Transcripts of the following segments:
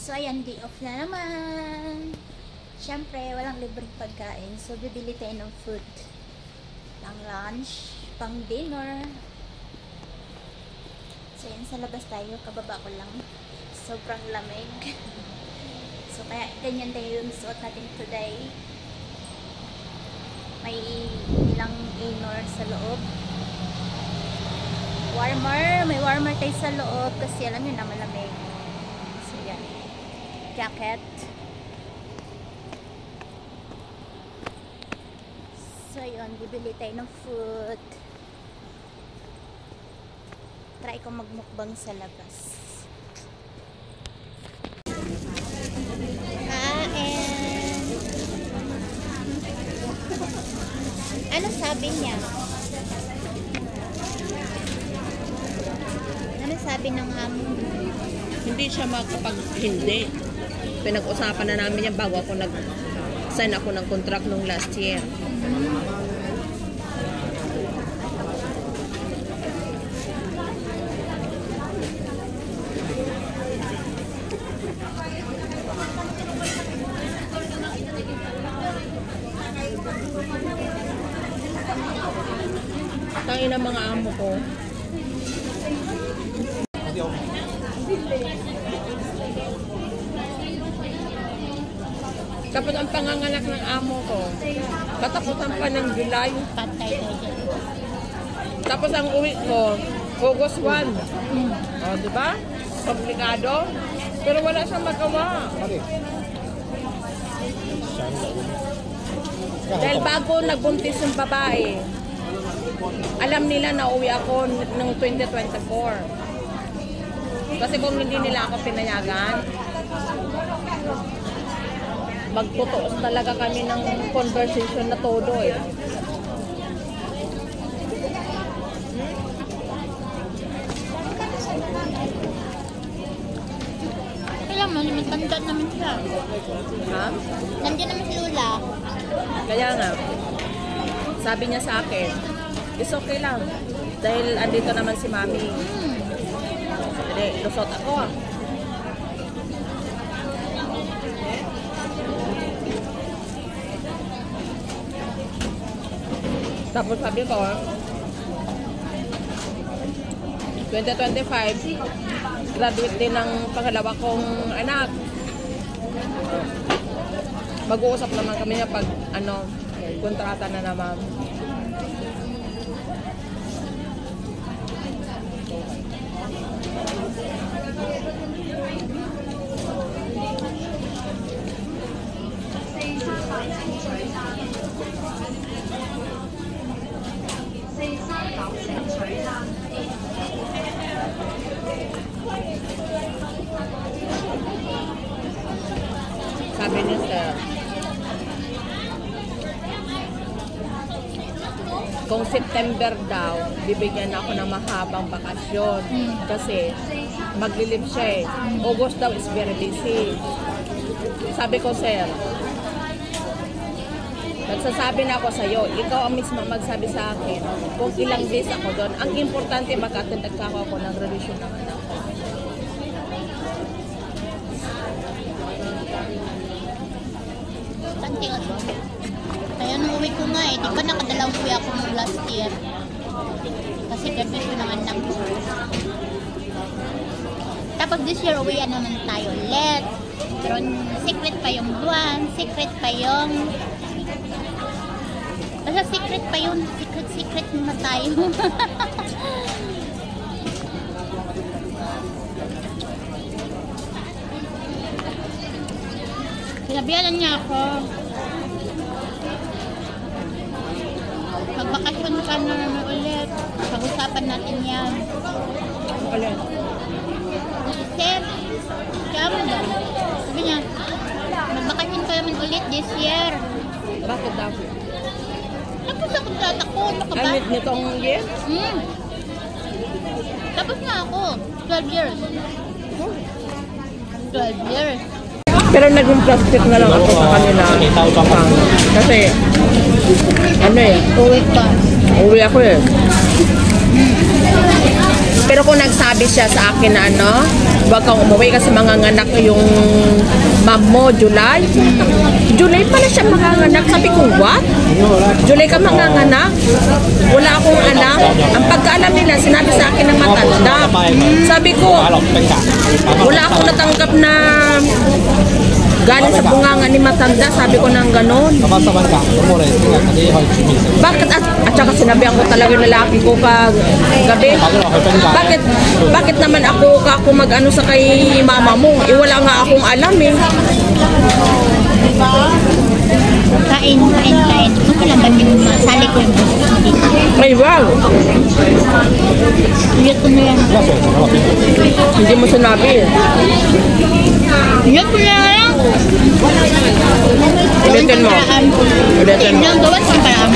So, ayan, day off na naman. Siyempre, walang libreng pagkain. So, bibili tayo ng food. Pang lunch, pang dinner. So, ayan, sa labas tayo. Kababa ko lang. Sobrang lamig. So, kaya ganyan tayo yung suot natin today. May ilang inner sa loob. Warmer. May warmer tayo sa loob kasi alam nyo na malamig. So, yan. Jacket. So, yun. Bibili tayo ng food. Try ko magmukbang sa labas. Kain. Ano sabi niya? Ano sabi ng amo? Hindi siya hindi. Pinag-usapan na namin yan bago ako sign ako ng contract nung last year. Tain ang mga amo ko. Kapag ang panganganak ng amo ko, katapusan pa ng July. Tapos ang uwi ko, August 1. O, diba? Komplikado. Pero wala siyang magawa. Dahil bago nagbuntis yung babae, alam nila na uwi ako ng 2024. Kasi kung hindi nila ako pinayagan, magtutuos talaga kami ng conversation na todo eh. Kaya naman, matanda naman siya. Ha? Nandiyan naman si Lula. Kaya nga, sabi niya sa akin, is okay lang. Dahil andito naman si Mami. Hindi, lusot ako ah. Tapos sabi ko, 2025, graduate din ng pangalawa kong anak. Mag-uusap naman kami niya pag kontrata na naman. Sabi niya sir, kung September daw, bibigyan ako ng mahabang bakasyon. Kasi maglilib siya eh. August daw is very busy. Sabi ko, sir, nagsasabi na ako sa'yo, ikaw ang mismo magsabi sa akin kung ilang days ako doon. Ang importante, makatindag ako ng relasyon ng anak ko. Kaya nung uwi ko nga eh, di ba nakadalawang uwi ako ng last year? Kasi graduation ng anak ko. Tapos this year uwi naman tayo ulit. Pero secret pa yung buwan, secret pa yung... Basta secret pa yun, secret muna tayo. Sinabihan niya ako. Magbakasyon ka na naman ulit. Pag-usapan natin yan. Alin? Sir, kaya mo ba? Sabi niya, magbakasyon ka naman ulit this year. Bakit daw? Tapos sa kontrata ko, ano ka ba? Ay, nitong year? Tapos na ako, 12 years. 12 years. Pero naging plastic na lang ako sa kanila. Kasi, Uwi pa. uwi ako eh. Pero kung nagsabi siya sa akin na ano, huwag kang umuwi kasi manganganak yung mom mo, July. July pala siya manganganak. Sabi ko, what? July ka manganganak? Wala akong alam. Ang pagkaalam nila, sinabi sa akin ng matanda. Sabi ko, wala akong natanggap na galing sa bunganga ni matanda. Sabi ko nang ganon. Bakit? At saka sinabihan ko talaga yung lalaki ko kagabi. Bakit naman ako mag-ano sa kay mama mo? Eh wala nga akong alam eh. Kain. Ito lang kami masali ko yung Ay wow! Iyot ko na yan. Hindi mo sinabi eh. Iyot ko na yan. Ulitin mo. Ulitin mo. Yung gawan sa paraan.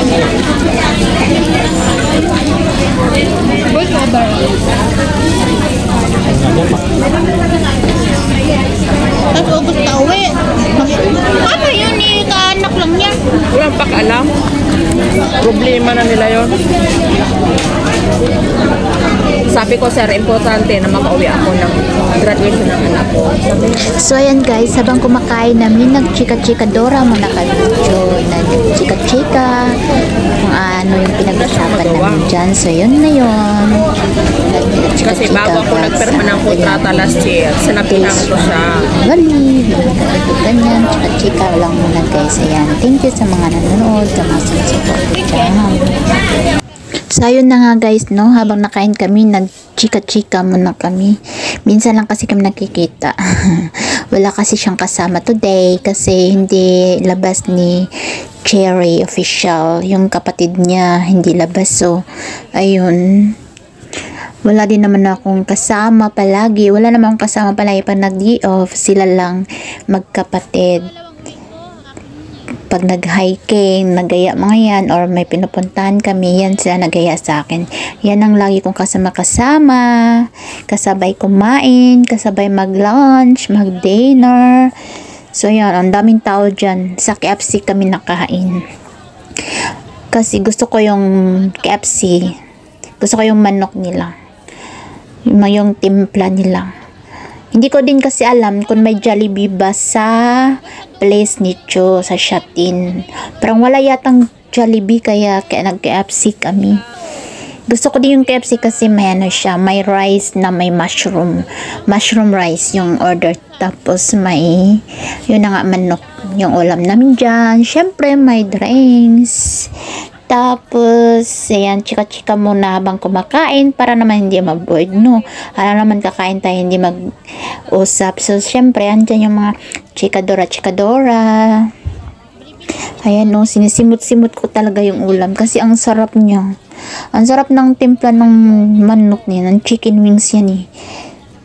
Voice over. Tapos ubos na uwi. Ano yun eh? Kaanak lang yan. Walang pakalam. Problema na nila yon. Sabi ko, sir, importante na makauwi ako ng graduation ng anak ko. So ayan guys, habang kumakain namin, nagchika-chika-dora muna kami. So nagchika-chika kung ano yung pinag-usapan namin dyan. So yun na yun. Kasi bago ako nagpirma ng kontrata last year, sinabihan ko siya. Bali, ganyan, chika-chika lang muna guys. Ayan, thank you sa mga nanonood, sa mga support dyan. So, ayun na nga guys, no? Habang nakain kami, nag-chika-chika muna kami. Minsan lang kasi kami nakikita. Wala kasi siyang kasama today kasi hindi labas ni Cherry official. Yung kapatid niya, hindi labas. So, ayun. Wala din naman akong kasama palagi. Wala naman akong kasama palagi pag nag-day off. Sila lang magkapatid. Pag nag-hiking, nagaya mga yan, or may pinupuntahan kami, yan sila nagaya sa akin. Yan ang lagi kong kasama-kasama, kasabay kumain, kasabay mag-lunch, mag-dinner. So yan, ang daming tao dyan. Sa KFC kami nakain. Kasi gusto ko yung KFC. Gusto ko yung manok nila. Yung timpla nila. Hindi ko din kasi alam kung may Jollibee ba sa place ni Cho sa Shatin. Parang wala yatang Jollibee kaya nag-KFC kami. Gusto ko din yung KFC kasi may ano siya, may rice na may mushroom. Mushroom rice yung order. Tapos may, yun na nga manok, yung ulam namin dyan. Syempre may drinks. Tapos, ayan, chika-chika muna habang kumakain para naman hindi mag-board, no? Alam naman kakain tayo, hindi mag-usap. So, syempre, andyan yung mga chikadora. Ayan, no, sinisimot-simot ko talaga yung ulam kasi ang sarap niya. Ang sarap ng timpla ng manok niya, ng chicken wings yan eh.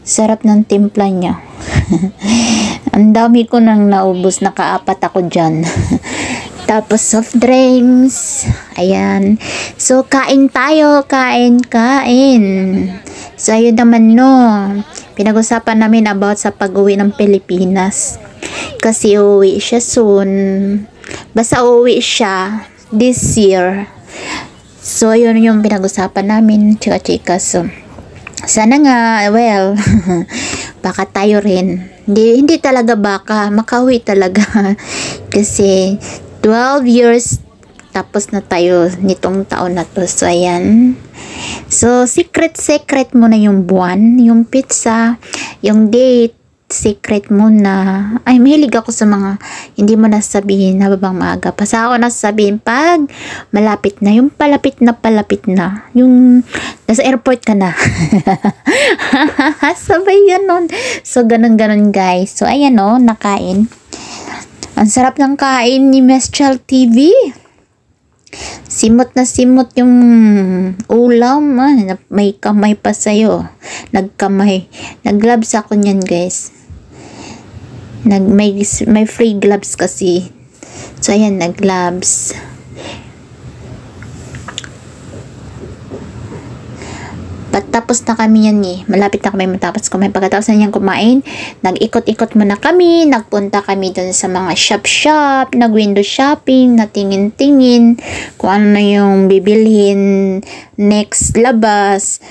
Sarap ng timpla niya. Ang dami ko nang naubos, nakaapat ako dyan. Tapos soft drinks. Ayan. So, kain tayo. Kain. So, ayun naman no. Pinag-usapan namin about sa pag-uwi ng Pilipinas. Kasi uuwi siya soon. Basta uuwi siya this year. So, ayun yung pinag-usapan namin. Chika-chika. So, sana nga, well, baka tayo rin. Hindi talaga baka. Makauwi talaga. Kasi, 12 years tapos na tayo nitong taon na to. So, ayan. So, secret muna yung buwan, yung pizza, yung date, secret muna. Ay, mahilig ako sa mga hindi mo nasabihin habang maaga. Basta ako nasasabihin pag malapit na. Yung palapit na. Yung nasa airport ka na. Sabay ganon. So, ganon guys. So, ayan o, nakain. Ang sarap ng kain ni Mezcal TV. Simot na simot yung ulam. May kamay pa sa'yo. Nagkamay. Nag-gloves ako niyan guys. May free gloves kasi. So ayan, nag-gloves. Patapos na kami yan eh. Malapit na kami matapos kumain. Pagkatapos na yan kumain, nag-ikot-ikot muna kami. Nagpunta kami dun sa mga shop-shop, nag-window shopping, natingin-tingin kung ano na yung bibilhin next labas.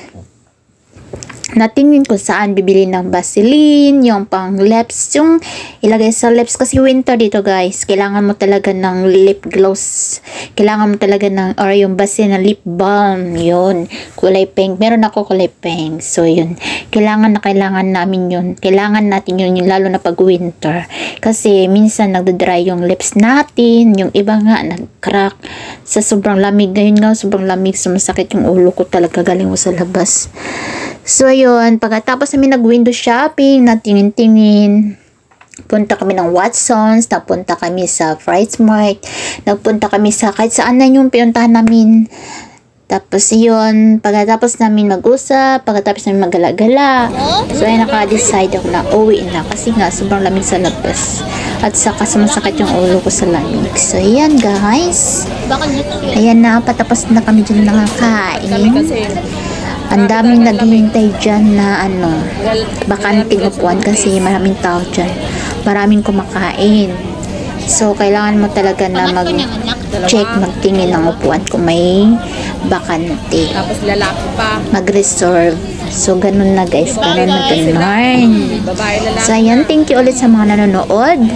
natingin ko saan bibili ng Vaseline, yung pang lips, yung ilagay sa lips kasi winter dito guys, kailangan mo talaga ng lip gloss, kailangan mo talaga ng, or yung Vaseline na lip balm, yun, kulay pink, meron ako kulay pink, so yun, kailangan namin yun, kailangan natin yun, lalo na pag winter, kasi minsan nagdadry yung lips natin, yung iba nga, nag-crack, sa sobrang lamig, ngayon nga, sobrang lamig, sumasakit yung ulo ko talaga, galing ko sa labas. So, yun, pagkatapos namin nag-window shopping, natingin-tingin, punta kami ng Watsons, napunta kami sa PriceSmart, nagpunta kami sa kahit saan na yung pinuntahan namin. Tapos yun, pagkatapos namin mag-usap, pagkatapos namin mag-gala-gala, so ay naka-decide ako na uwi na kasi nga sobrang lamig sa labas. At saka sumasakit yung ulo ko sa lamig. So yan guys, ayan na, patapos na kami dyan nakakain. Ang daming naghihintay dyan na bakanting upuan kasi maraming tao dyan. Maraming kumakain. So, kailangan mo talaga na mag-check, magtingin ng upuan kung may bakante. Tapos lalaki pa. Mag-reserve. So, ganun na guys. Ganun na ganun. Babae, lalaki. So, ayan. Thank you ulit sa mga nanonood.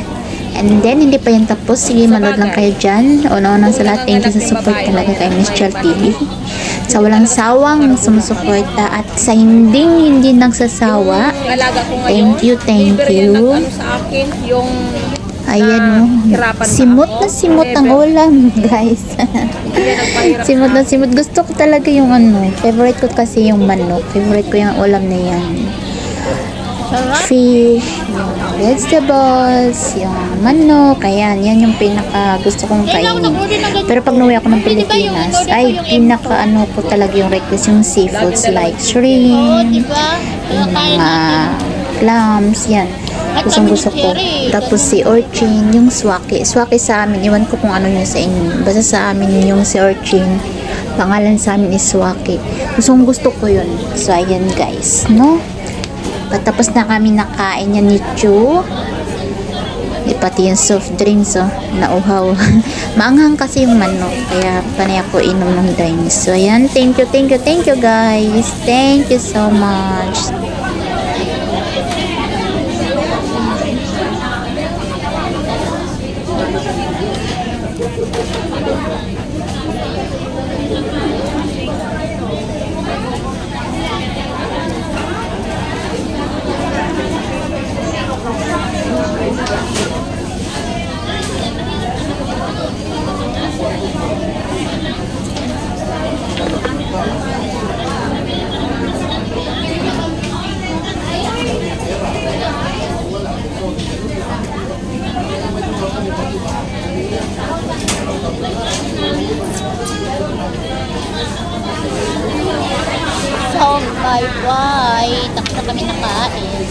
And then, hindi pa yan tapos. Sige, manood lang kayo dyan. Una-una sa lahat, thank you sa support talaga kay Miss Chel TV. Sa walang sawang sumusuporta at sa hindi nagsasawa. Thank you, thank you. Sa akin, yung ayan simot na simot ang ulam, guys. Simot na simot. Gusto ko talaga yung favorite ko kasi yung manok. Favorite ko yung ulam na yan. Fish, yung vegetables, yung manok, ayan, yan yung pinaka gusto kong kainin. Pero pag nauwi ako ng Pilipinas, ay pinaka ko talaga yung request yung seafoods like shrimp, yung mga clams, yan. Gusto ko. Tapos si urchin, yung swaki. Swaki sa amin, iwan ko kung ano yun sa inyo. Basta sa amin yung si urchin. Pangalan sa amin is swaki. Gusto ko yun. So, ayan guys, no? Patapos na kami nakain yan ni Chu. Pati yung soft drinks, nauhaw. Maanghang kasi yung manok, kaya panay ako inom ng drinks. So, ayan. Thank you guys. Thank you so much. So, bye-bye. Tapos na kami nakain.